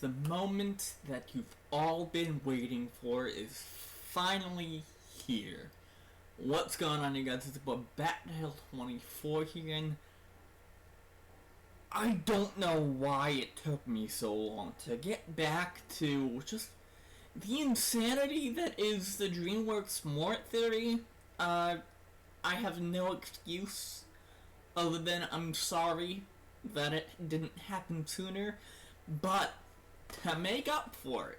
The moment that you've all been waiting for is finally here. What's going on, you guys? It's about Battlefield 24 here, and I don't know why it took me so long to get back to just the insanity that is the DreamWorks Mort theory. I have no excuse other than I'm sorry that it didn't happen sooner, but to make up for it,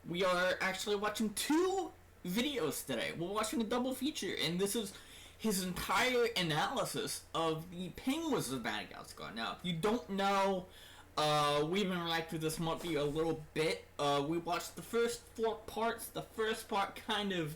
we are actually watching two videos today. We're watching a double feature, and this is his entire analysis of the Penguins of Madagascar. Now, if you don't know, we've interacted with this monthly a little bit. We watched the first 4 parts. The first part kind of,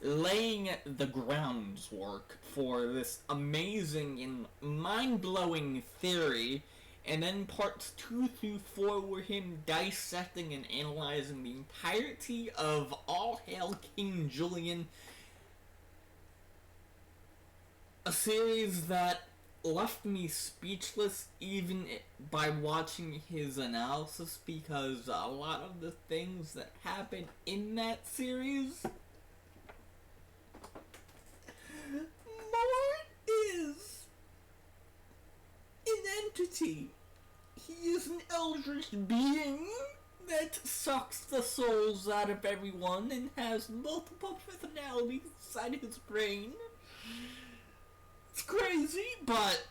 laying the groundwork for this amazing and mind-blowing theory. And then parts 2 through 4 were him dissecting and analyzing the entirety of All Hail King Julian. A series that left me speechless even by watching his analysis, because a lot of the things that happen in that series, Mort is an entity. He is an eldritch being that sucks the souls out of everyone and has multiple personalities inside his brain. It's crazy, but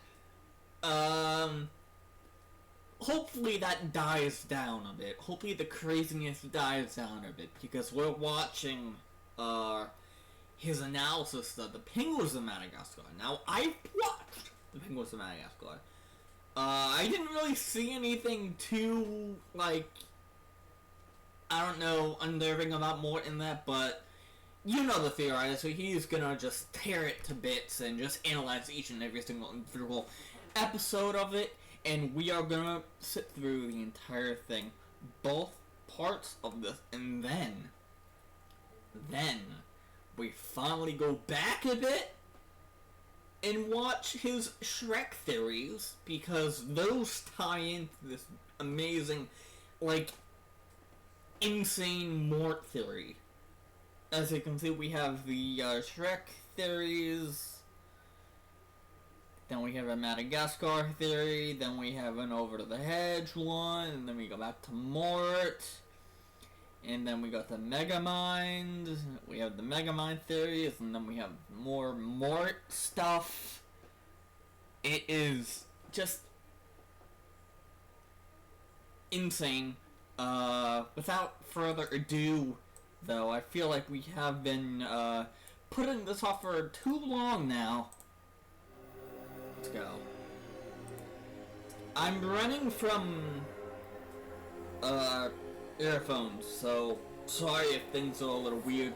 hopefully that dies down a bit. Hopefully the craziness dies down a bit, because we're watching his analysis of the Penguins of Madagascar. Now, I've watched the Penguins of Madagascar. I didn't really see anything too, unnerving about Mort in that, but you know the Theorizer, so he's gonna just tear it to bits and just analyze each and every single individual episode of it, and we are gonna sit through the entire thing, both parts of this, and then we finally go back a bit and watch his Shrek theories, because those tie into this amazing, insane Mort theory. As you can see, we have the Shrek theories, then we have a Madagascar theory, then we have an Over to the Hedge one, and then we go back to Mort, and then we got the Megamind, we have the Megamind theories, and then we have more Mort stuff. It is just insane. Without further ado, though, I feel like we have been putting this off for too long now. Let's go. I'm running from earphones, so sorry if things are a little weird.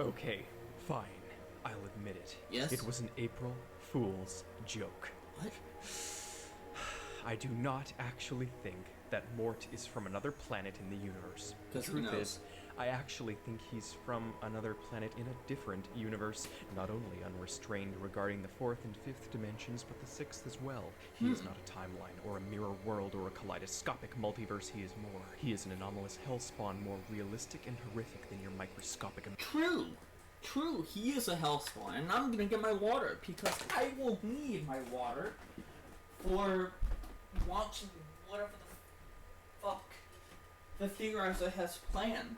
Okay, fine. I'll admit it. Yes? It was an April Fool's joke. What? I do not actually think that Mort is from another planet in the universe. The truth is, I actually think he's from another planet in a different universe, not only unrestrained regarding the 4th and 5th dimensions, but the 6th as well. He is not a timeline, or a mirror world, or a kaleidoscopic multiverse. He is more. He is an anomalous hellspawn, more realistic and horrific than your microscopic... True, he is a hellspawn, and I'm gonna get my water, because I will need my water for watching whatever the fuck the Theorizer has planned.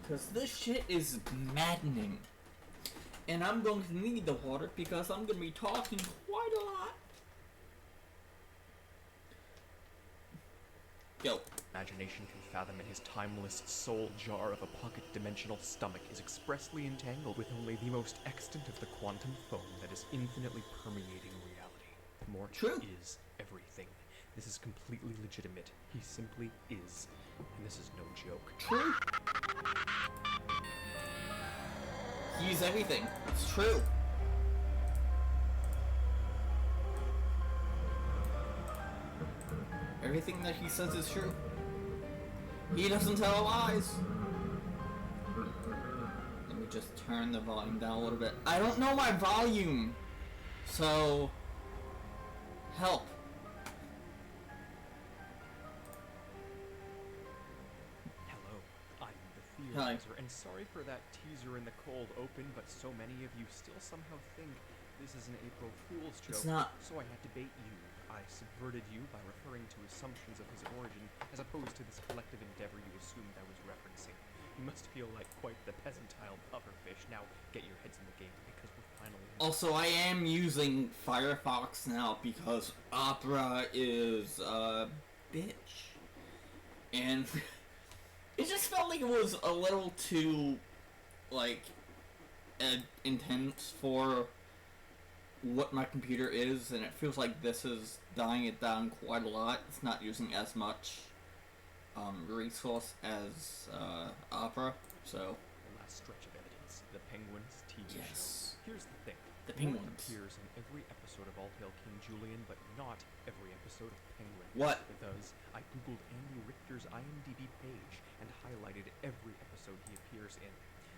Because this shit is maddening. And I'm going to need the water because I'm going to be talking quite a lot. Go. Imagination can fathom, in his timeless soul jar of a pocket-dimensional stomach is expressly entangled with only the most extant of the quantum foam that is infinitely permeating reality. Mort is everything. This is completely legitimate. He simply is. And this is no joke. True. He's everything. It's true. Everything that he says is true. He doesn't tell lies. Let me just turn the volume down a little bit. I don't know my volume, so help. Theorizer, and sorry for that teaser in the cold open, but so many of you still somehow think this is an April Fool's joke. It's not. So I had to bait you. I subverted you by referring to assumptions of his origin, as opposed to this collective endeavor you assumed I was referencing. You must feel like quite the peasantile pufferfish. Now get your heads in the game, because we're finally... Also, I am using Firefox now because Opera is a bitch. And it just felt like it was a little too, like, intense for what my computer is, and it feels like this is dying it down quite a lot. It's not using as much resource as Opera, so... The last stretch of evidence. The Penguins TV yes. show. Here's the thing. The Penguins. Mort appears in every episode of All Hail King Julian, but not every episode of Penguin. What? Thus, I googled Andy Richter's IMDb page and highlighted every episode he appears in.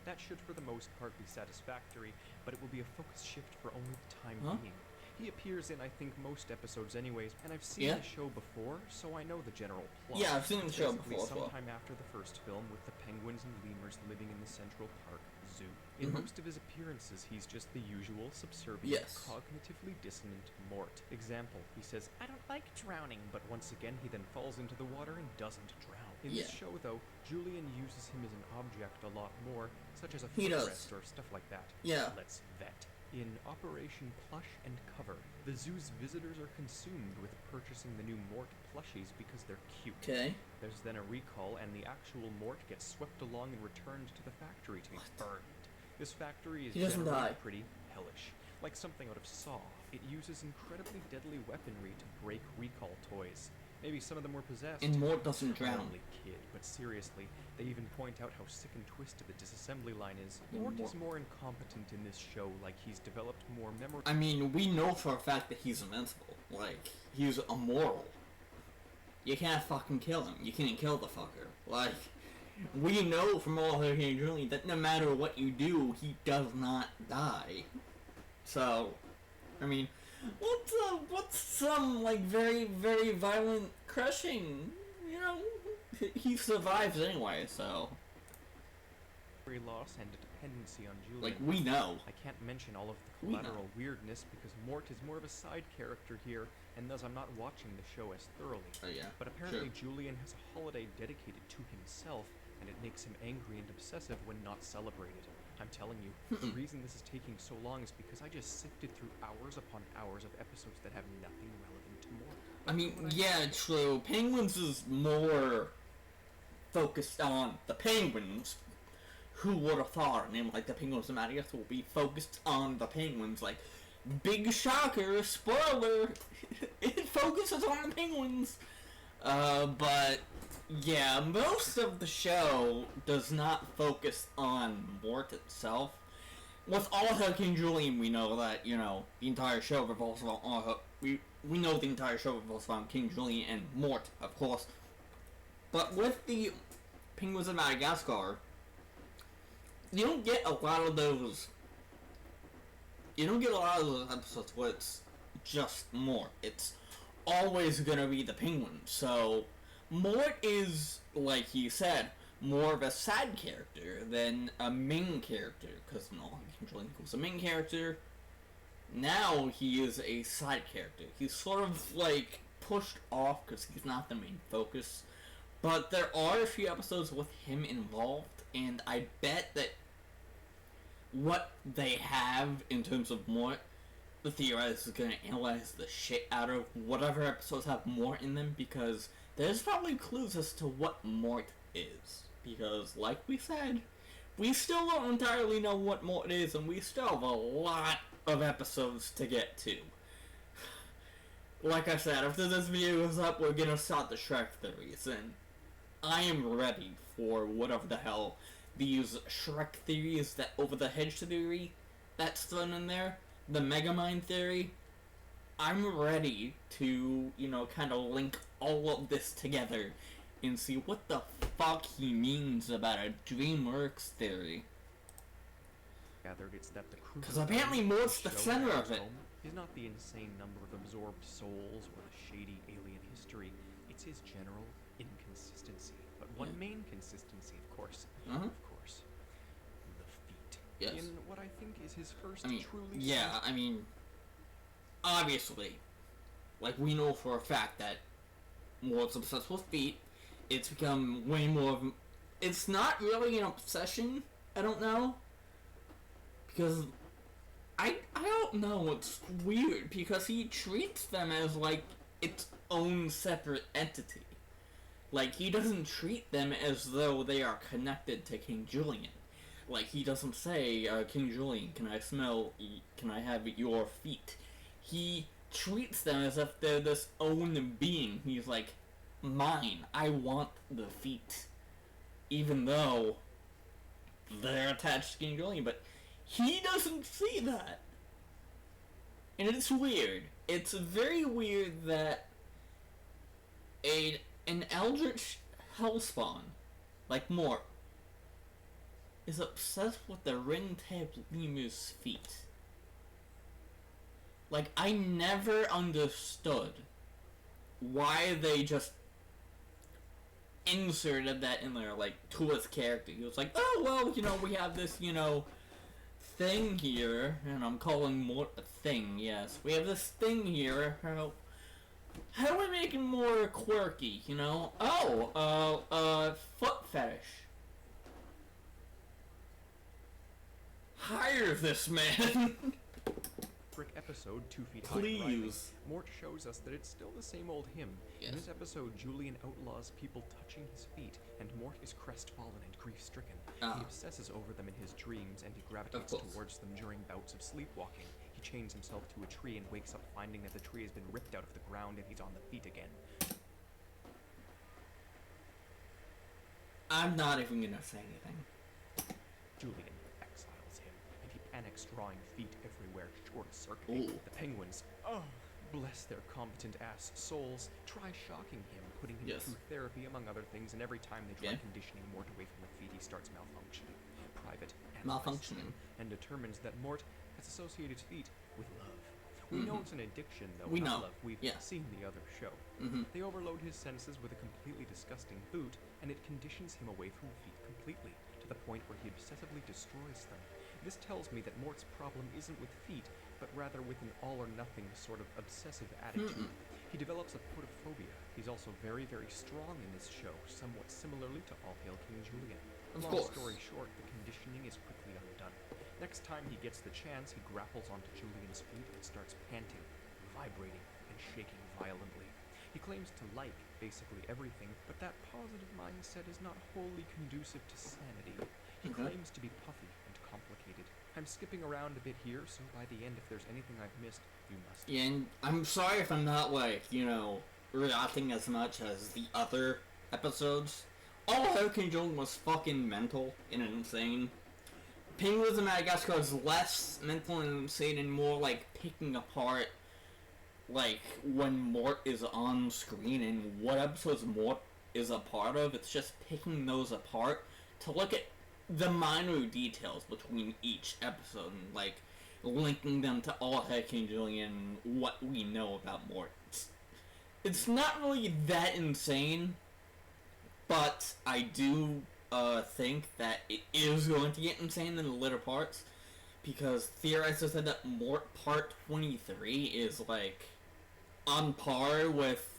That should for the most part be satisfactory, but it will be a focus shift for only the time being. He appears in, I think, most episods anyways, and I've seen the show before, so I know the general plot. Yeah, I've seen the show before as well. Sometime after the first film, with the penguins and lemurs living in the Central Park Zoo. In most of his appearances, he's just the usual subservient, cognitively dissonant Mort. Example, he says, "I don't like drowning," but once again he then falls into the water and doesn't drown. In this show, though, Julian uses him as an object a lot more, such as a footrest or stuff like that. Yeah. Let's vet. In Operation Plush and Cover, the zoo's visitors are consumed with purchasing the new Mort plushies because they're cute. Okay. There's then a recall, and the actual Mort gets swept along and returned to the factory to be burned. This factory is generally pretty hellish. Like something out of Saw, it uses incredibly deadly weaponry to break recall toys. Maybe some of them were possessed. And Mort doesn't drown. Only kid, but seriously, they even point out how sick and twisted the disassembly line is. Mort is more incompetent in this show, like he's developed more memory. I mean, we know for a fact that he's invincible. Like, he's immoral. You can't fucking kill him. You can't kill the fucker. Like, we know from all her here, Julian, that no matter what you do, he does not die. So, I mean, what's some, like, very, very violent crushing? You know, he survives anyway, so... loss and dependency on Julian. Like, we know. I can't mention all of the collateral weirdness because Mort is more of a side character here, and thus I'm not watching the show as thoroughly. Oh, yeah. But apparently Julian has a holiday dedicated to himself, and it makes him angry and obsessive when not celebrated. I'm telling you, the reason this is taking so long is because I just sifted through hours upon hours of episodes that have nothing relevant to Mort. I mean, yeah, true. Penguins is more focused on the Penguins. Who would have thought a name like the Penguins of Madagascar will be focused on the Penguins? Like, big shocker, spoiler, it focuses on the Penguins. But, yeah, most of the show does not focus on Mort itself. With All Hail King Julian, we know that, you know, the entire show revolves around we know the entire show revolves around King Julian and Mort, of course. But with the Penguins of Madagascar, you don't get a lot of those episodes where it's just Mort. It's always gonna be the Penguin. So Mort is, like he said, more of a side character than a main character, because Julian was a main character. Now he is a side character. He's sort of like pushed off because he's not the main focus. But there are a few episodes with him involved, and I bet that what they have in terms of Mort, the Theorizer is going to analyze the shit out of whatever episodes have Mort in them, because there's probably clues as to what Mort is. Because, like we said, we still don't entirely know what Mort is, and we still have a lot of episodes to get to. Like I said, after this video is up, we're gonna start the Shrek theories, and I am ready for whatever the hell these Shrek theories, that over the hedge theory that's thrown in there, the Megamind theory. I'm ready to, you know, kind of link all of this together and see what the fuck he means about a DreamWorks theory. It's that the crew, because apparently Mort's the center of it. Is not the insane number of absorbed souls or the shady alien history. It's his general inconsistency. But one main consistency, of course. Yes. In what I think is his first truly... Yeah, obviously, like, we know for a fact that Mort's obsessed with feet. It's become way more of... It's not really an obsession, I don't know. Because I don't know, it's weird, because he treats them as, like, its own separate entity. Like, he doesn't treat them as though they are connected to King Julian. Like, he doesn't say, King Julian, can I have your feet? He treats them as if they're this own being. He's like, mine, I want the feet. Even though they're attached to King Julian, but he doesn't see that. And it's weird. It's very weird that an eldritch hellspawn, like Mort, is obsessed with the ring-tailed lemur's feet. Like, I never understood why they just inserted that in there, like, to his character. He was like, oh, well, we have this, thing here, and I'm calling Mort a thing, yes. We have this thing here, how do we make it more quirky, foot fetish. Hire this man! Brick episode 2 Feet Please. High Rising, Mort shows us that it's still the same old him. Yes. In this episode, Julian outlaws people touching his feet, and Mort is crestfallen and grief-stricken. He obsesses over them in his dreams, and he gravitates towards them during bouts of sleepwalking. He chains himself to a tree and wakes up finding that the tree has been ripped out of the ground and he's on the feet again. I'm not even gonna say anything. Julian exiles him, and he panics, drawing feet everywhere, short-circuiting. The penguins, bless their competent ass souls, try shocking him, putting him through therapy, among other things, and every time they try conditioning Mort away from the feet, he starts malfunctioning. Private analyzes him and determines that Mort has associated feet with love. We know it's an addiction, though, not love. We've seen the other show. They overload his senses with a completely disgusting boot, and it conditions him away from feet completely, to the point where he obsessively destroys them. This tells me that Mort's problem isn't with feet, but rather with an all-or-nothing sort of obsessive attitude. He develops a photophobia. He's also very, very strong in this show, somewhat similarly to All Hail King Julian. Long story short, the conditioning is quickly undone. Next time he gets the chance, he grapples onto Julian's feet and starts panting, vibrating, and shaking violently. He claims to like basically everything, but that positive mindset is not wholly conducive to sanity. He claims to be puffy and complicated. I'm skipping around a bit here, so by the end, if there's anything I've missed, you must. Yeah, and I'm sorry if I'm not, reacting as much as the other episodes. All Hail King Julian was fucking mental and insane. Penguins of Madagascar is less mental and insane and more like picking apart, like, when Mort is on screen and what episodes Mort is a part of. It's just picking those apart to look at the minor details between each episode and, like, linking them to All Hail King Julian and what we know about Mort. It's not really that insane, but I do think that it is going to get insane in the later parts, because Theorizer said that Mort Part 23 is, like, on par with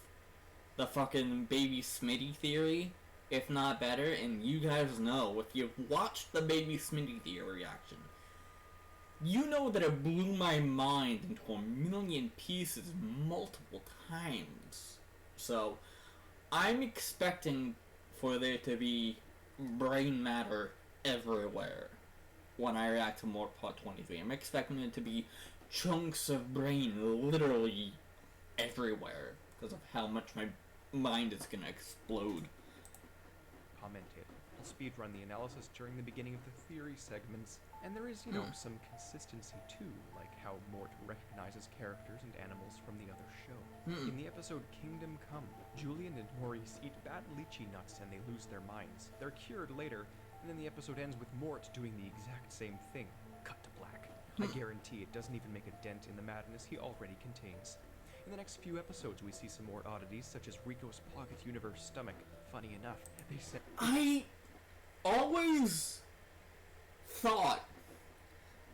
the fucking Baby Smitty theory, if not better, and you guys know, if you've watched the Baby Smitty theory reaction, you know that it blew my mind into a million pieces multiple times. So, I'm expecting for there to be brain matter everywhere when I react to Mort Part 23. I'm expecting it to be chunks of brain literally everywhere because of how much my mind is gonna explode. Commented. I'll speedrun the analysis during the beginning of the theory segments, and there is, some consistency too, like how Mort recognizes characters and animals from the other show. In the episode Kingdom Come, Julian and Maurice eat bad lychee nuts and they lose their minds. They're cured later, and then the episode ends with Mort doing the exact same thing. Cut to black. I guarantee it doesn't even make a dent in the madness he already contains. In the next few episodes, we see some more oddities, such as Rico's Pocket Universe stomach. Funny enough, they said... I always thought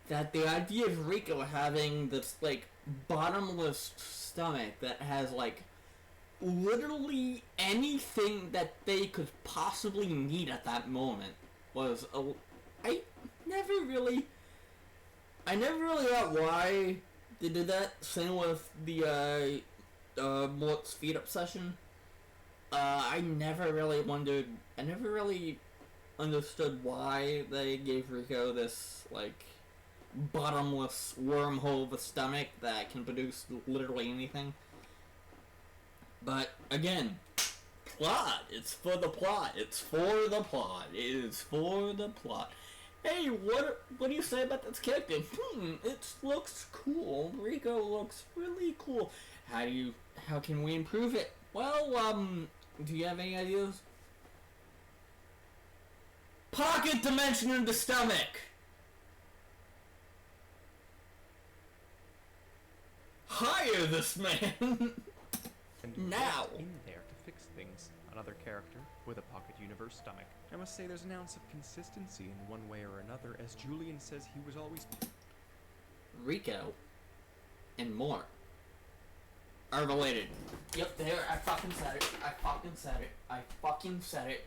that the idea of Rico having this, like, bottomless stomach that has, like, literally anything that they could possibly need at that moment was I never really got why they did that. Same with the Mort's feet up session. I never really understood why they gave Rico this, like, bottomless wormhole of a stomach that can produce literally anything. But again, plot. It's for the plot. It's for the plot. It is for the plot. Hey, what do you say about this character? It looks cool. Rico looks really cool. How can we improve it? Well, do you have any ideas? Pocket dimension in the stomach. Hire this man. And now in there to fix things. Another character with a pocket universe stomach. I must say there's an ounce of consistency in one way or another, as Julian says he was always... Rico and Mort are related. Yep, there, I fucking said it.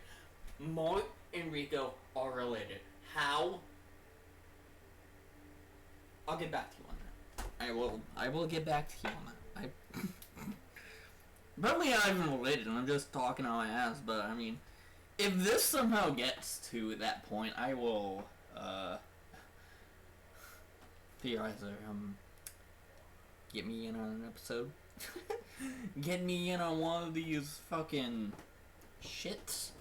Mort and Rico are related. How? I'll get back to you on that. I will get back to you on that. Probably not even related, I'm just talking on my ass, but I mean, if this somehow gets to that point, I will, Theorizer, get me in on an episode. Get me in on one of these fucking shits.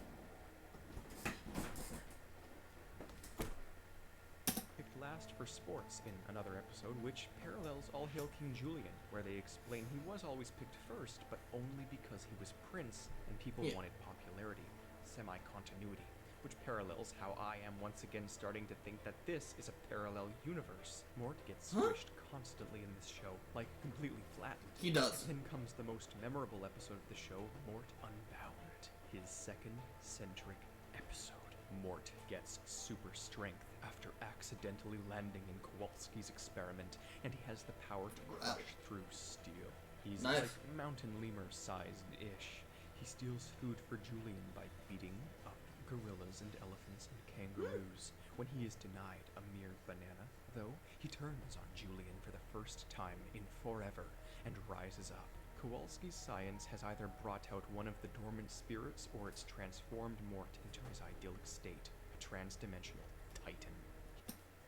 Picked last for sports in another episode, which parallels All Hail King Julian, where they explain he was always picked first, but only because he was prince and people wanted popularity, semi-continuity, which parallels how I am once again starting to think that this is a parallel universe. Mort gets squished constantly in this show, like completely flattened. He does. Then comes the most memorable episode of the show, Mort Unbound, his second centric episode. Mort gets super strength after accidentally landing in Kowalski's experiment, and he has the power to crush through steel. He's like mountain lemur-sized-ish. He steals food for Julian by beating up gorillas and elephants and kangaroos when he is denied a mere banana, though he turns on Julian for the first time in forever and rises up. Kowalski's science has either brought out one of the dormant spirits or it's transformed Mort into his idyllic state, a trans-dimensional titan.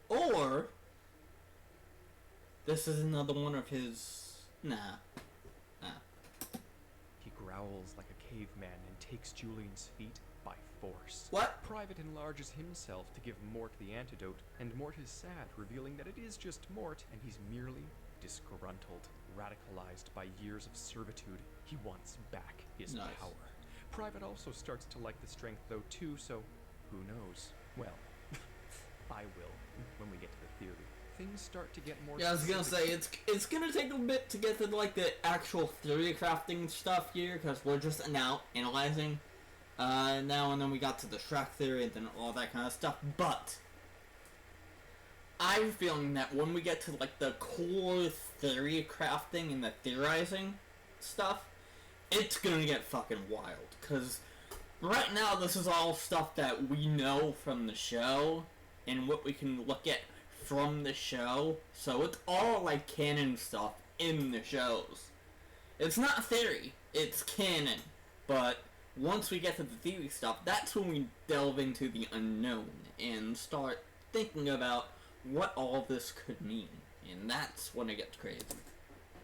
Or this is another one of his... Nah. He growls like a caveman and takes Julian's feet by force. What? Private enlarges himself to give Mort the antidote, and Mort is sad, revealing that it is just Mort, and he's merely disgruntled, radicalized by years of servitude. He wants back his power. Private also starts to like the strength though too, so who knows? Well, I will when we get to the theory. Things start to get more... Yeah, I was gonna say, it's gonna take a bit to get to, like, the actual theory crafting stuff here, because we're just now analyzing, now and then we got to the Shrek theory and then all that kind of stuff, but I'm feeling that when we get to, like, the core theory crafting and the theorizing stuff, it's gonna get fucking wild, because right now this is all stuff that we know from the show, and what we can look at from the show, so it's all like canon stuff in the shows. It's not theory, it's canon, but once we get to the theory stuff, that's when we delve into the unknown and start thinking about what all this could mean, and that's when it gets crazy.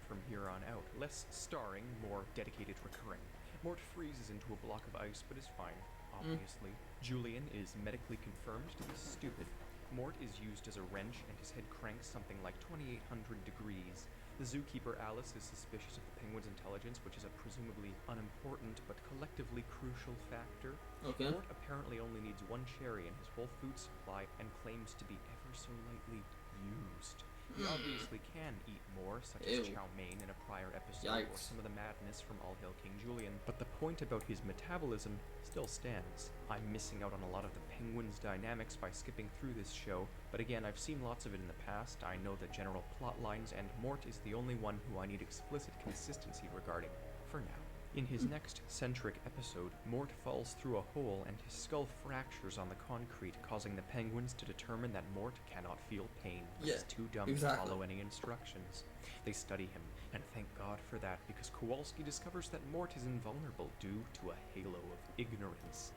From here on out, less starring, more dedicated recurring. Mort freezes into a block of ice but is fine, obviously. Julian is medically confirmed to be stupid. Mort is used as a wrench, and his head cranks something like 2,800 degrees. The zookeeper Alice is suspicious of the penguin's intelligence, which is a presumably unimportant but collectively crucial factor. Okay. Mort apparently only needs one cherry in his whole food supply and claims to be ever so lightly used. He obviously can eat more, such as chow mein in a prior episode, or some of the madness from All Hail King Julian, but the point about his metabolism still stands. I'm missing out on a lot of the Penguin's dynamics by skipping through this show, but again, I've seen lots of it in the past. I know the general plot lines, and Mort is the only one who I need explicit consistency regarding, for now. In his next centric episode, Mort falls through a hole and his skull fractures on the concrete, causing the Penguins to determine that Mort cannot feel pain. He's too dumb to follow any instructions. They study him, and thank God for that, because Kowalski discovers that Mort is invulnerable due to a halo of ignorance.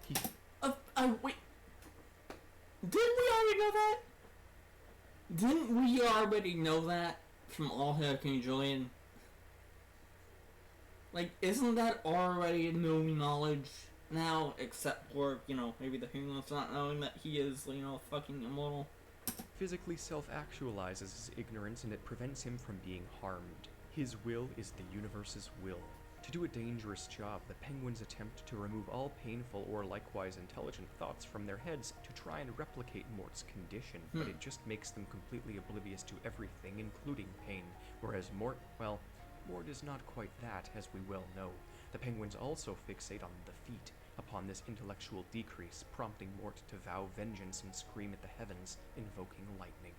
Wait. Didn't we already know that? Didn't we already know that from All Hail King Julian? Like, isn't that already known knowledge now, except for, maybe the humans not knowing that he is, fucking immortal? Physically self-actualizes his ignorance, and it prevents him from being harmed. His will is the universe's will. To do a dangerous job, the Penguins attempt to remove all painful or likewise intelligent thoughts from their heads to try and replicate Mort's condition, but it just makes them completely oblivious to everything, including pain, whereas Mort is not quite that, as we well know. The Penguins also fixate on the feet, upon this intellectual decrease, prompting Mort to vow vengeance and scream at the heavens, invoking lightning.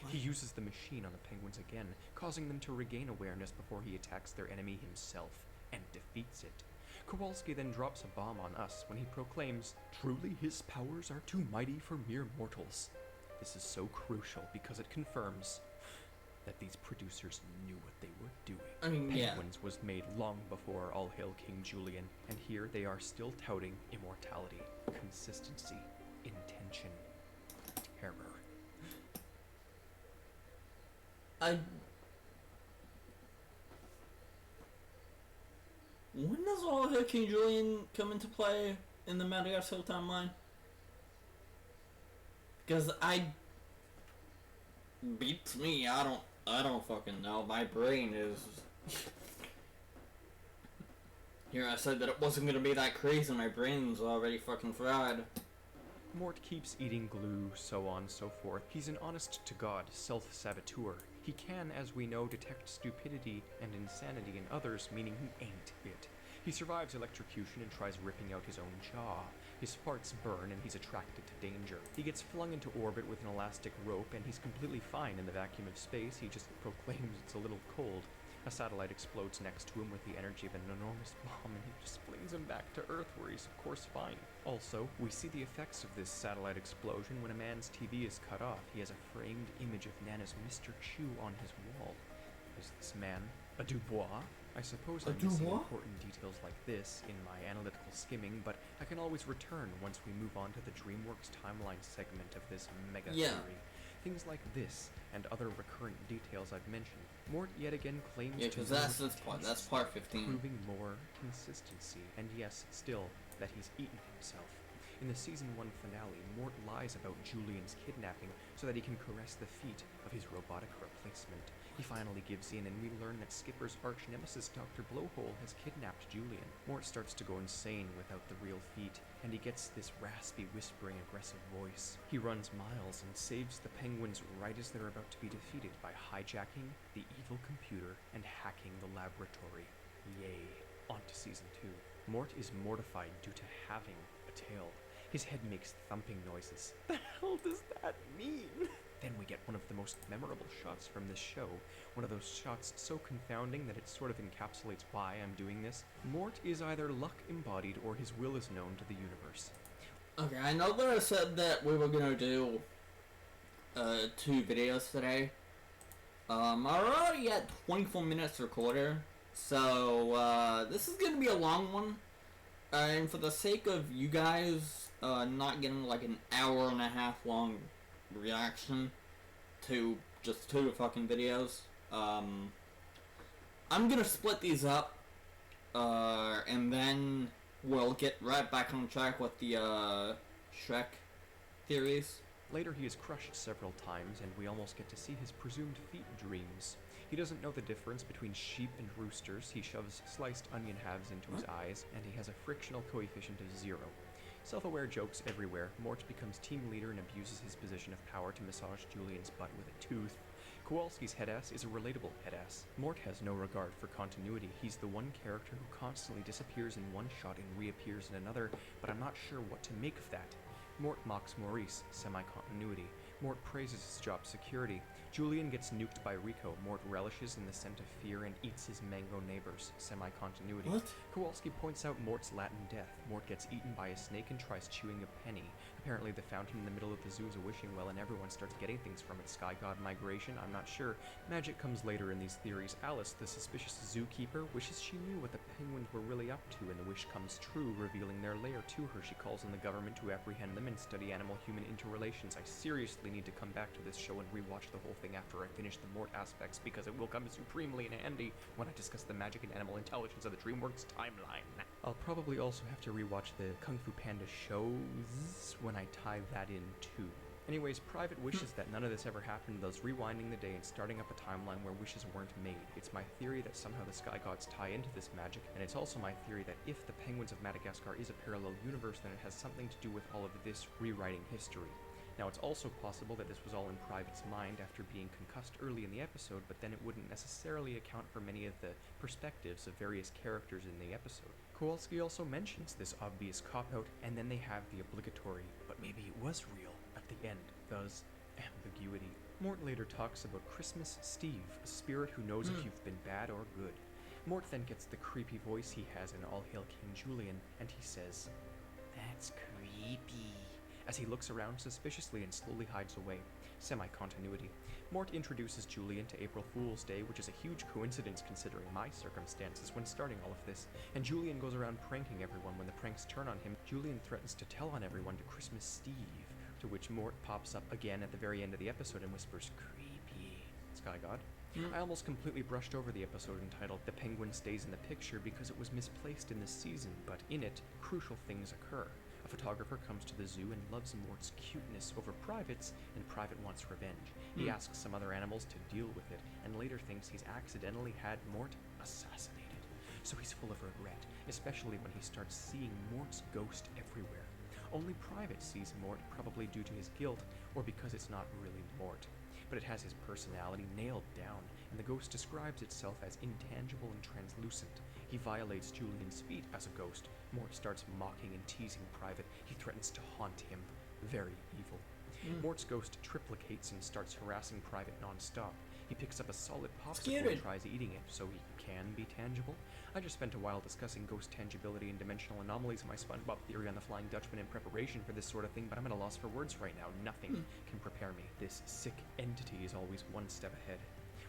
He uses the machine on the Penguins again, causing them to regain awareness before he attacks their enemy himself, and defeats it. Kowalski then drops a bomb on us when he proclaims, "Truly his powers are too mighty for mere mortals." This is so crucial because it confirms that these producers knew what they were doing. Penguins was made long before All Hail King Julian, and here they are still touting immortality, consistency, intention, terror. When does All Hail King Julian come into play in the Madagascar timeline? Because beats me, I don't fucking know. My brain is... Here, I said that it wasn't gonna be that crazy, my brain's already fucking fried. Mort keeps eating glue, so on and so forth. He's an honest-to-God self-saboteur. He can, as we know, detect stupidity and insanity in others, meaning he ain't it. He survives electrocution and tries ripping out his own jaw. His farts burn and he's attracted to danger. He gets flung into orbit with an elastic rope and he's completely fine in the vacuum of space. He just proclaims it's a little cold. A satellite explodes next to him with the energy of an enormous bomb, and he just flings him back to Earth, where he's of course fine. Also, we see the effects of this satellite explosion when a man's TV is cut off. He has a framed image of Nana's Mr. Chew on his wall. Is this man a Dubois? I suppose I'm missing important details like this in my analytical skimming, but I can always return once we move on to the DreamWorks timeline segment of this mega theory. Things like this, and other recurrent details I've mentioned. Mort yet again claims because that's part 15. Proving more consistency, and yes, still, that he's eaten himself. In the Season 1 finale, Mort lies about Julian's kidnapping so that he can caress the feet of his robotic replacement. He finally gives in, and we learn that Skipper's arch-nemesis Dr. Blowhole has kidnapped Julian. Mort starts to go insane without the real feet, and he gets this raspy, whispering, aggressive voice. He runs miles and saves the Penguins right as they're about to be defeated by hijacking the evil computer and hacking the laboratory. Yay. On to Season 2. Mort is mortified due to having a tail. His head makes thumping noises. The hell does that mean? Then we get one of the most memorable shots from this show. One of those shots so confounding that it sort of encapsulates why I'm doing this. Mort is either luck embodied or his will is known to the universe. Okay, I know that I said that we were gonna do 2 videos today. I'm already at 24 minutes recorded, so this is gonna be a long one. And for the sake of you guys not getting like an hour and a half long reaction to just 2 fucking videos, I'm gonna split these up, and then we'll get right back on track with the Shrek theories. Later he is crushed several times, and we almost get to see his presumed feet dreams. He doesn't know the difference between sheep and roosters. He shoves sliced onion halves into his eyes, and he has a frictional coefficient of 0. Self-aware jokes everywhere. Mort becomes team leader and abuses his position of power to massage Julian's butt with a tooth. Kowalski's headass is a relatable headass. Mort has no regard for continuity. He's the one character who constantly disappears in one shot and reappears in another, but I'm not sure what to make of that. Mort mocks Maurice, semi-continuity. Mort praises his job security. Julian gets nuked by Rico. Mort relishes in the scent of fear and eats his mango neighbors, semi-continuity. What? Kowalski points out Mort's Latin death. Mort gets eaten by a snake and tries chewing a penny. Apparently the fountain in the middle of the zoo is a wishing well and everyone starts getting things from it. Sky god migration, I'm not sure. Magic comes later in these theories. Alice, the suspicious zookeeper, wishes she knew what the penguins were really up to, and the wish comes true, revealing their lair to her. She calls on the government to apprehend them and study animal-human interrelations. I seriously need to come back to this show and rewatch the whole thing after I finish the Mort aspects, because it will come supremely in handy when I discuss the magic and animal intelligence of the DreamWorks timeline. I'll probably also have to rewatch the Kung Fu Panda shows when I tie that in too. Anyways, Private wishes that none of this ever happened, thus rewinding the day and starting up a timeline where wishes weren't made. It's my theory that somehow the Sky Gods tie into this magic, and it's also my theory that if the Penguins of Madagascar is a parallel universe, then it has something to do with all of this rewriting history. Now, it's also possible that this was all in Private's mind after being concussed early in the episode, but then it wouldn't necessarily account for many of the perspectives of various characters in the episode. Kowalski also mentions this obvious cop-out, and then they have the obligatory, but maybe it was real, at the end, thus ambiguity. Mort later talks about Christmas Steve, a spirit who knows if you've been bad or good. Mort then gets the creepy voice he has in All Hail King Julian, and he says, "That's creepy," as he looks around suspiciously and slowly hides away. Semi-continuity. Mort introduces Julian to April Fool's Day, which is a huge coincidence considering my circumstances when starting all of this, and Julian goes around pranking everyone. When the pranks turn on him, Julian threatens to tell on everyone to Christmas Steve, to which Mort pops up again at the very end of the episode and whispers, "Creepy." Sky God. I almost completely brushed over the episode entitled The Penguin Stays in the Picture because it was misplaced in this season, but in it, crucial things occur. A photographer comes to the zoo and loves Mort's cuteness over Private's, and Private wants revenge. He asks some other animals to deal with it, and later thinks he's accidentally had Mort assassinated. So he's full of regret, especially when he starts seeing Mort's ghost everywhere. Only Private sees Mort, probably due to his guilt, or because it's not really Mort. But it has his personality nailed down, and the ghost describes itself as intangible and translucent. He violates Julian's feet as a ghost. Mort starts mocking and teasing Private. He threatens to haunt him. Very evil. Mort's ghost triplicates and starts harassing Private non-stop. He picks up a solid popsicle and tries eating it, so he can be tangible. I just spent a while discussing ghost tangibility and dimensional anomalies in my SpongeBob theory on the Flying Dutchman in preparation for this sort of thing, but I'm at a loss for words right now. Nothing can prepare me. This sick entity is always one step ahead.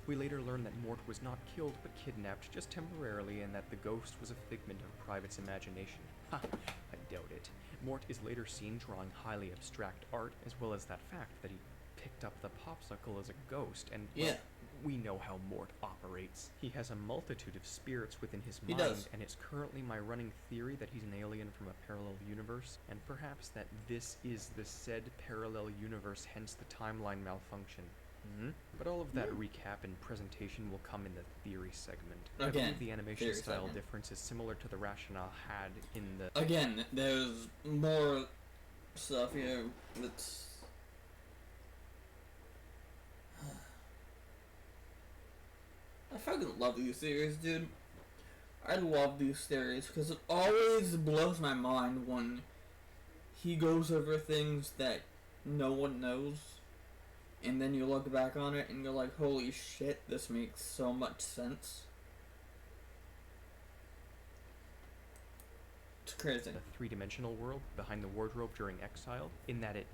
We later learn that Mort was not killed but kidnapped just temporarily, and that the ghost was a figment of Private's imagination. Ha! I doubt it. Mort is later seen drawing highly abstract art, as well as that fact that he picked up the popsicle as a ghost, and well, we know how Mort operates. He has a multitude of spirits within his mind, and it's currently my running theory that he's an alien from a parallel universe, and perhaps that this is the said parallel universe, hence the timeline malfunction. But all of that recap and presentation will come in the theory segment. I believe the animation style difference is similar to the rationale had in the... Again, there's more stuff here that's... I fucking love these theories, dude. I love these theories because it always blows my mind when he goes over things that no one knows. And then you look back on it and you're like, holy shit, this makes so much sense. It's crazy. The three-dimensional world behind the wardrobe during exile, in that it,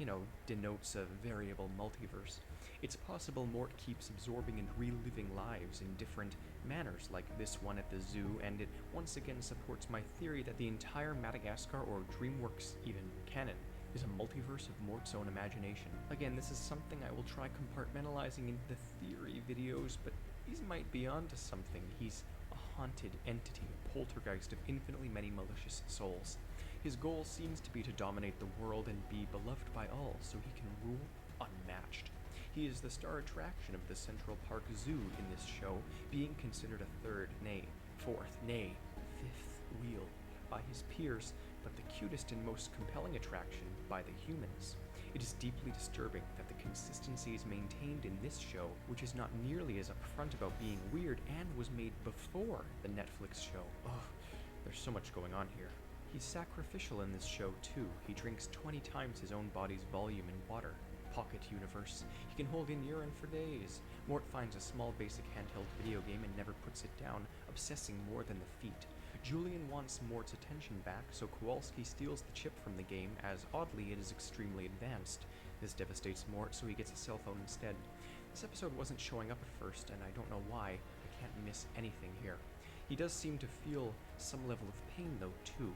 denotes a variable multiverse. It's possible Mort keeps absorbing and reliving lives in different manners, like this one at the zoo, and it once again supports my theory that the entire Madagascar, or DreamWorks even canon, is a multiverse of Mort's own imagination. Again, this is something I will try compartmentalizing into the theory videos, but he's might be onto something. He's a haunted entity, a poltergeist of infinitely many malicious souls. His goal seems to be to dominate the world and be beloved by all, so he can rule unmatched. He is the star attraction of the Central Park Zoo in this show, being considered a third, nay, fourth, nay, fifth wheel by his peers, but the cutest and most compelling attraction by the humans. It is deeply disturbing that the consistency is maintained in this show, which is not nearly as upfront about being weird and was made before the Netflix show. Ugh, there's so much going on here. He's sacrificial in this show too. He drinks 20 times his own body's volume in water. Pocket universe. He can hold in urine for days. Mort finds a small basic handheld video game and never puts it down, obsessing more than the feat. Julian wants Mort's attention back, so Kowalski steals the chip from the game, as oddly it is extremely advanced. This devastates Mort, so he gets a cell phone instead. This episode wasn't showing up at first, and I don't know why. I can't miss anything here. He does seem to feel some level of pain, though, too.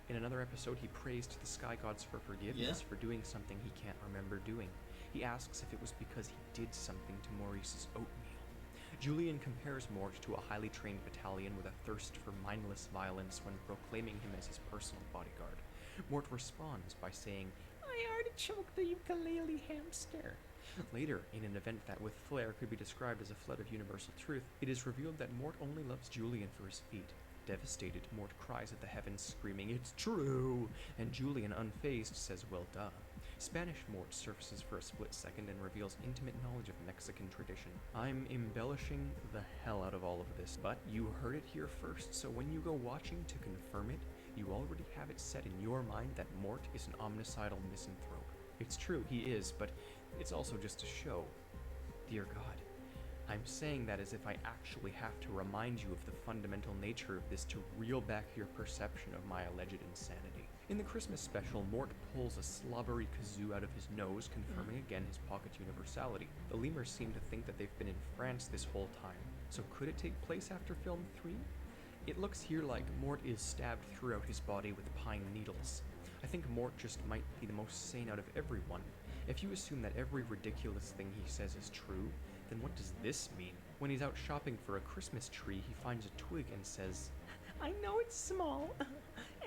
In another episode, he prays to the sky gods for forgiveness for doing something he can't remember doing. He asks if it was because he did something to Maurice's oatmeal. Julian compares Mort to a highly trained battalion with a thirst for mindless violence when proclaiming him as his personal bodyguard. Mort responds by saying, "I artichoked the ukulele hamster." Later, in an event that with flair could be described as a flood of universal truth, it is revealed that Mort only loves Julian for his feat. Devastated, Mort cries at the heavens, screaming, "It's true!" And Julian, unfazed, says, "Well, duh." Spanish Mort surfaces for a split second and reveals intimate knowledge of Mexican tradition. I'm embellishing the hell out of all of this, but you heard it here first, so when you go watching to confirm it, you already have it set in your mind that Mort is an omnicidal misanthrope. It's true, he is, but it's also just a show. Dear God, I'm saying that as if I actually have to remind you of the fundamental nature of this to reel back your perception of my alleged insanity. In the Christmas special, Mort pulls a slobbery kazoo out of his nose, confirming again his pocket universality. The lemurs seem to think that they've been in France this whole time, so could it take place after film 3? It looks here like Mort is stabbed throughout his body with pine needles. I think Mort just might be the most sane out of everyone. If you assume that every ridiculous thing he says is true, then what does this mean? When he's out shopping for a Christmas tree, he finds a twig and says, "I know it's small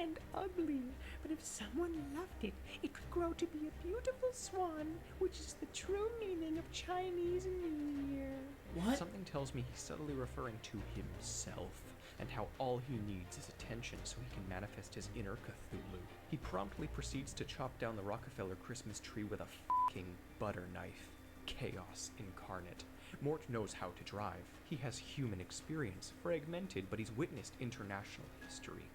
and ugly, but if someone loved it, it could grow to be a beautiful swan, which is the true meaning of Chinese New Year." What? Something tells me he's subtly referring to himself, and how all he needs is attention so he can manifest his inner Cthulhu. He promptly proceeds to chop down the Rockefeller Christmas tree with a f***ing butter knife. Chaos incarnate. Mort knows how to drive. He has human experience, fragmented, but he's witnessed international history.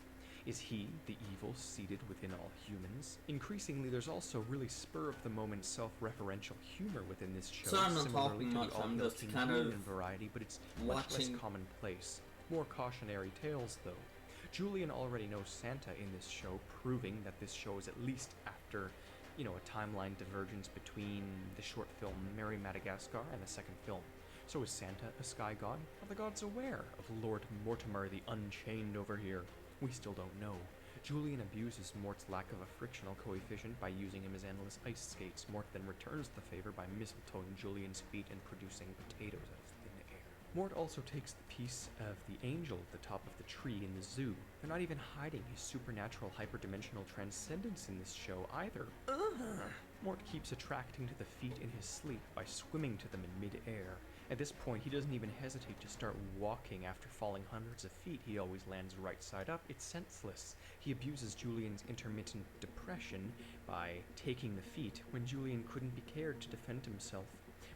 Is he the evil seated within all humans? Increasingly, there's also really spur-of-the-moment self-referential humor within this show, So I'm not similarly talking to much, the I'm all-Hail just King kind Julian of variety, but it's much less watching. commonplace. More cautionary tales, though. Julian already knows Santa in this show, proving that this show is at least after, a timeline divergence between the short film Merry Madagascar and the second film. So is Santa a sky god? Are the gods aware of Lord Mortimer the Unchained over here? We still don't know. Julian abuses Mort's lack of a frictional coefficient by using him as endless ice skates. Mort then returns the favor by mistletoeing Julian's feet and producing potatoes out of thin air. Mort also takes the piece of the angel at the top of the tree in the zoo. They're not even hiding his supernatural hyperdimensional transcendence in this show either. Mort keeps attracting to the feet in his sleep by swimming to them in mid-air. At this point, he doesn't even hesitate to start walking after falling hundreds of feet. He always lands right side up. It's senseless. He abuses Julian's intermittent depression by taking the feet when Julian couldn't be cared to defend himself.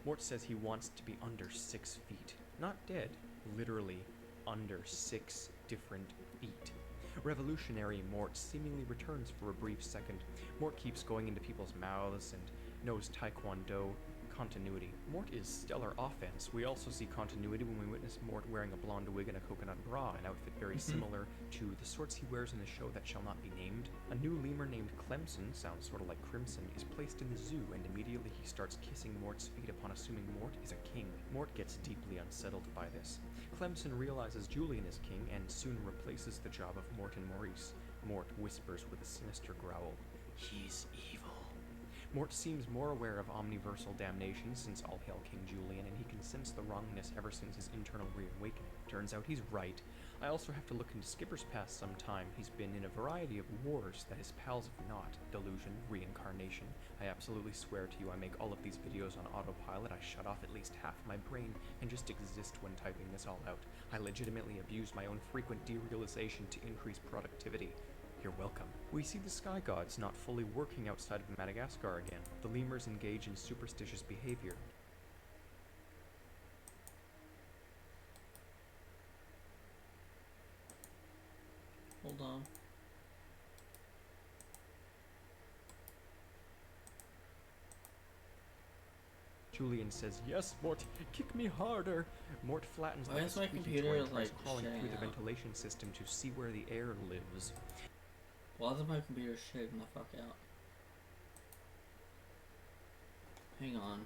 Mort says he wants to be under 6 feet. Not dead, literally under 6 different feet. Revolutionary Mort seemingly returns for a brief second. Mort keeps going into people's mouths and knows Taekwondo. Continuity. Mort is stellar offense. We also see continuity when we witness Mort wearing a blonde wig and a coconut bra, an outfit very similar to the sorts he wears in the show that shall not be named. A new lemur named Clemson, sounds sort of like Crimson, is placed in the zoo, and immediately he starts kissing Mort's feet upon assuming Mort is a king. Mort gets deeply unsettled by this. Clemson realizes Julian is king and soon replaces the job of Mort and Maurice. Mort whispers with a sinister growl, "He's evil." Mort seems more aware of omniversal damnation since All Hail King Julian, and he can sense the wrongness ever since his internal reawakening. Turns out he's right. I also have to look into Skipper's past sometime. He's been in a variety of wars that his pals have not. Delusion, reincarnation. I absolutely swear to you I make all of these videos on autopilot. I shut off at least half my brain and just exist when typing this all out. I legitimately abuse my own frequent derealization to increase productivity. You're welcome. We see the sky gods not fully working outside of Madagascar again. The lemurs engage in superstitious behavior. Hold on. Julian says, "Yes, Mort, kick me harder." Mort flattens Why the is my squeaky computer, toy and tries like, crawling through the shutting out? ventilation system to see where the air lives. Why does my computer shaking the fuck out? Hang on.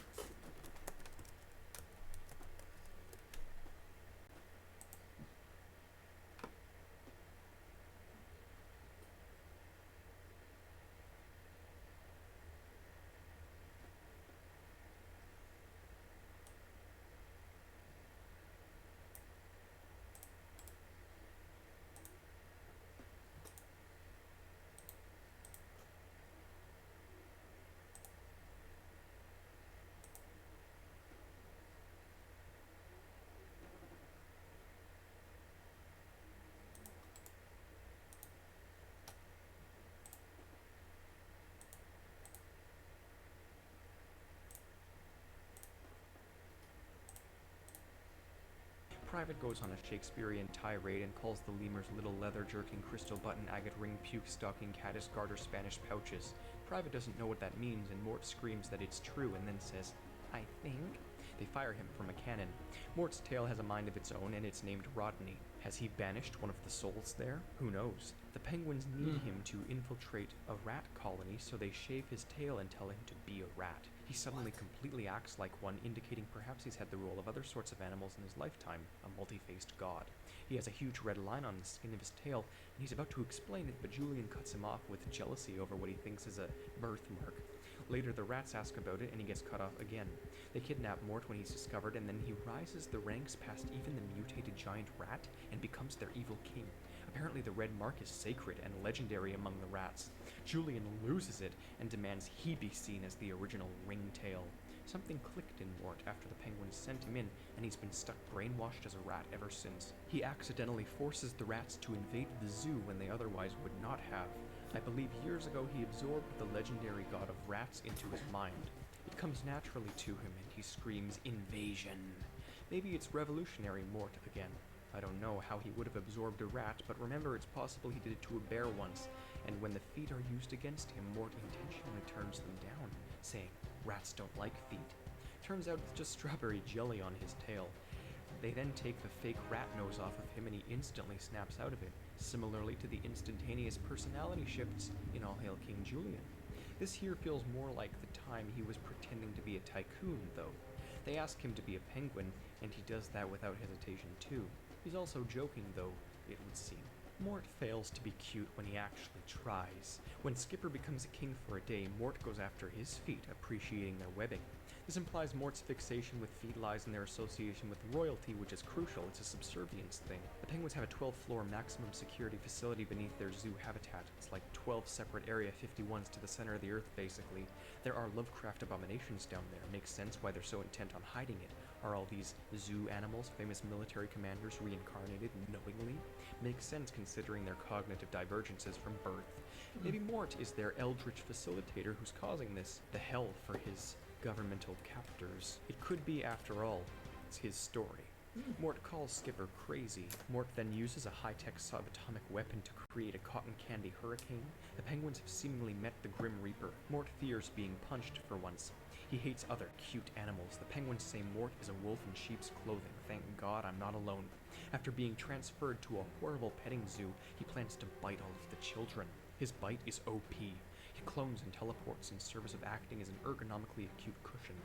Private goes on a Shakespearean tirade and calls the lemurs little leather-jerking, crystal-button, agate ring, puke-stalking, caddis garter Spanish pouches. Private doesn't know what that means, and Mort screams that it's true and then says, "I think." They fire him from a cannon. Mort's tail has a mind of its own, and it's named Rodney. Has he banished one of the souls there? Who knows? The penguins need him to infiltrate a rat colony, so they shave his tail and tell him to be a rat. He suddenly completely acts like one, indicating perhaps he's had the role of other sorts of animals in his lifetime, a multi-faced god. He has a huge red line on the skin of his tail, and he's about to explain it, but Julian cuts him off with jealousy over what he thinks is a birthmark. Later, the rats ask about it, and he gets cut off again. They kidnap Mort when he's discovered, and then he rises the ranks past even the mutated giant rat and becomes their evil king. Apparently, the red mark is sacred and legendary among the rats. Julian loses it and demands he be seen as the original ringtail. Something clicked in Mort after the penguins sent him in, and he's been stuck brainwashed as a rat ever since. He accidentally forces the rats to invade the zoo when they otherwise would not have. I believe years ago he absorbed the legendary god of rats into his mind. It comes naturally to him and he screams, "Invasion!" Maybe it's revolutionary Mort again. I don't know how he would have absorbed a rat, but remember it's possible he did it to a bear once, and when the feet are used against him, Mort intentionally turns them down, saying, "Rats don't like feet." Turns out it's just strawberry jelly on his tail. They then take the fake rat nose off of him and he instantly snaps out of it, similarly to the instantaneous personality shifts in All Hail King Julian. This here feels more like the time he was pretending to be a tycoon, though. They ask him to be a penguin, and he does that without hesitation too. He's also joking, though, it would seem. Mort fails to be cute when he actually tries. When Skipper becomes a king for a day, Mort goes after his feet, appreciating their webbing. This implies Mort's fixation with feet lies in their association with royalty, which is crucial. It's a subservience thing. The penguins have a 12-floor maximum security facility beneath their zoo habitat. It's like 12 separate Area 51s to the center of the earth, basically. There are Lovecraft abominations down there. Makes sense why they're so intent on hiding it. Are all these zoo animals famous military commanders reincarnated knowingly? Makes sense considering their cognitive divergences from birth. Maybe Mort is their eldritch facilitator who's causing this, the hell for his governmental captors. It could be, after all, it's his story. Mort calls Skipper crazy. Mort then uses a high-tech subatomic weapon to create a cotton candy hurricane. The penguins have seemingly met the Grim Reaper. Mort fears being punched for once. He hates other cute animals. The penguins say Mort is a wolf in sheep's clothing. Thank God I'm not alone. After being transferred to a horrible petting zoo, he plans to bite all of the children. His bite is OP. He clones and teleports in service of acting as an ergonomically acute cushion.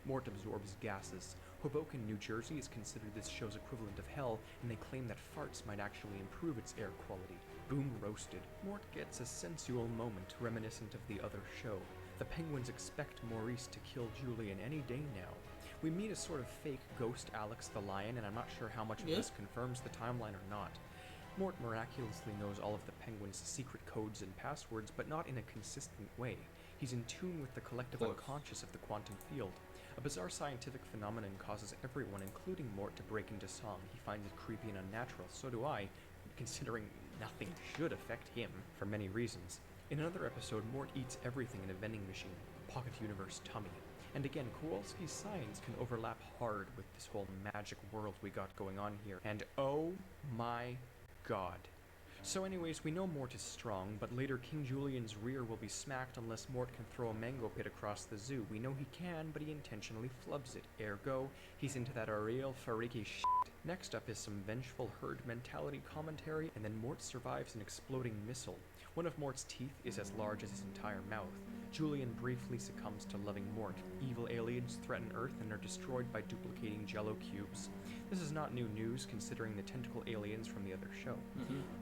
Mort absorbs gases. Hoboken, New Jersey is considered this show's equivalent of hell, and they claim that farts might actually improve its air quality. Boom roasted. Mort gets a sensual moment reminiscent of the other show. The penguins expect Maurice to kill Julian any day now. We meet a sort of fake ghost Alex the Lion, and I'm not sure how much of this confirms the timeline or not. Mort miraculously knows all of the penguins' secret codes and passwords, but not in a consistent way. He's in tune with the collective unconscious of the quantum field. A bizarre scientific phenomenon causes everyone, including Mort, to break into song. He finds it creepy and unnatural. So do I, considering nothing should affect him, for many reasons. In another episode, Mort eats everything in a vending machine, Pocket Universe tummy. And again, Kowalski's science can overlap hard with this whole magic world we got going on here. And oh my god. So anyways, we know Mort is strong, but later King Julian's rear will be smacked unless Mort can throw a mango pit across the zoo. We know he can, but he intentionally flubs it. Ergo, he's into that real fariki shit. Next up is some vengeful herd mentality commentary, and then Mort survives an exploding missile. One of Mort's teeth is as large as his entire mouth. Julian briefly succumbs to loving Mort. Evil aliens threaten Earth and are destroyed by duplicating jello cubes. This is not new news considering the tentacle aliens from the other show.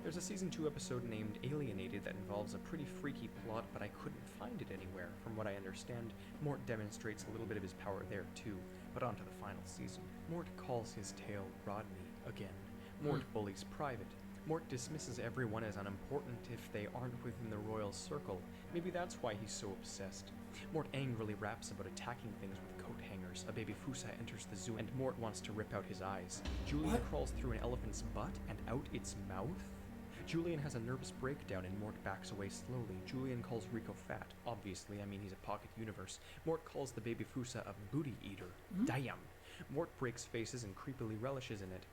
There's a season 2 episode named Alienated that involves a pretty freaky plot, but I couldn't find it anywhere. From what I understand, Mort demonstrates a little bit of his power there too. But on to the final season. Mort calls his tail Rodney again. Mort bullies Private. Mort dismisses everyone as unimportant if they aren't within the royal circle. Maybe that's why he's so obsessed. Mort angrily raps about attacking things with coat hangers. A baby Fusa enters the zoo and Mort wants to rip out his eyes. Julian crawls through an elephant's butt and out its mouth? Julian has a nervous breakdown and Mort backs away slowly. Julian calls Rico fat. Obviously, I mean he's a pocket universe. Mort calls the baby Fusa a booty eater. Damn. Mort breaks faces and creepily relishes in it.